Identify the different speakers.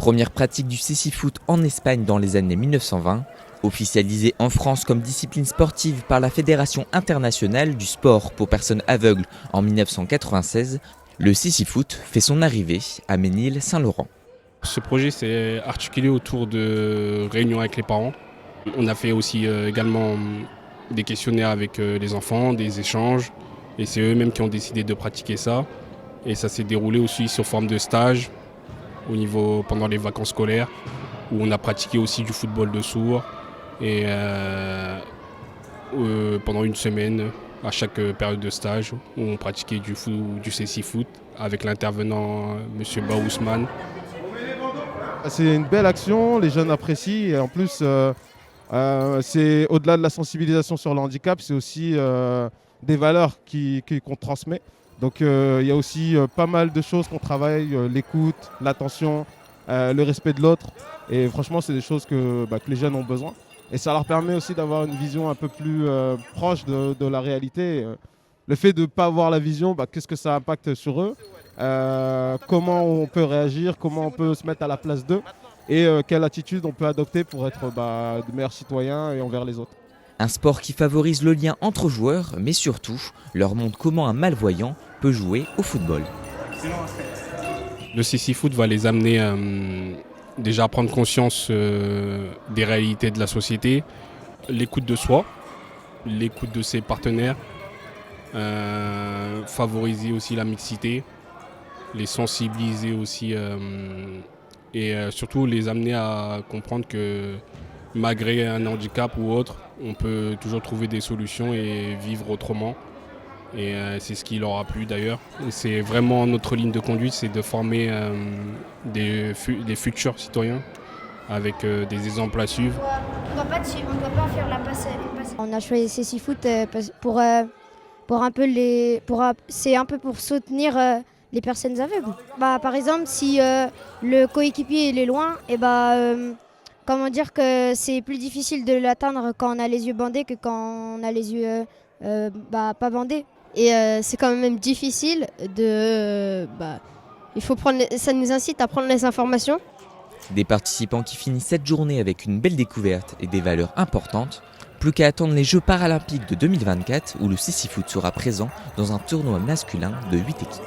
Speaker 1: Première pratique du cécifoot en Espagne dans les années 1920, officialisé en France comme discipline sportive par la Fédération internationale du sport pour personnes aveugles en 1996, le cécifoot fait son arrivée à Ménil-Saint-Laurent.
Speaker 2: Ce projet s'est articulé autour de réunions avec les parents. On a fait aussi également des questionnaires avec les enfants, des échanges, et c'est eux-mêmes qui ont décidé de pratiquer ça. Et ça s'est déroulé aussi sous forme de stage pendant les vacances scolaires, où on a pratiqué aussi du football de sourds. Et pendant une semaine, à chaque période de stage, où on pratiquait du cécifoot avec l'intervenant M. Baousman.
Speaker 3: C'est une belle action, les jeunes apprécient et en plus c'est au-delà de la sensibilisation sur le handicap, c'est aussi des valeurs qu'on transmet. Donc il y a aussi pas mal de choses qu'on travaille, l'écoute, l'attention, le respect de l'autre. Et franchement, c'est des choses que les jeunes ont besoin. Et ça leur permet aussi d'avoir une vision un peu plus proche de la réalité. Le fait de ne pas avoir la vision, qu'est-ce que ça impacte sur eux, comment on peut réagir, comment on peut se mettre à la place d'eux et quelle attitude on peut adopter pour être de meilleurs citoyens et envers les autres.
Speaker 1: Un sport qui favorise le lien entre joueurs, mais surtout leur montre comment un malvoyant peut jouer au football.
Speaker 2: Le cécifoot va les amener déjà à prendre conscience des réalités de la société, l'écoute de soi, l'écoute de ses partenaires, favoriser aussi la mixité, les sensibiliser aussi et surtout les amener à comprendre que malgré un handicap ou autre, on peut toujours trouver des solutions et vivre autrement. Et c'est ce qui leur a plu d'ailleurs. Et c'est vraiment notre ligne de conduite, c'est de former des futurs citoyens avec des exemples à suivre.
Speaker 4: On ne doit pas faire la passe.
Speaker 5: On a choisi cécifoot pour un peu c'est un peu pour soutenir les personnes aveugles. Par exemple, si le coéquipier il est loin, comment dire que c'est plus difficile de l'atteindre quand on a les yeux bandés que quand on a les yeux pas bandés.
Speaker 6: Et c'est quand même difficile ça nous incite à prendre les informations.
Speaker 1: Des participants qui finissent cette journée avec une belle découverte et des valeurs importantes. Plus qu'à attendre les Jeux paralympiques de 2024 où le cécifoot sera présent dans un tournoi masculin de 8 équipes.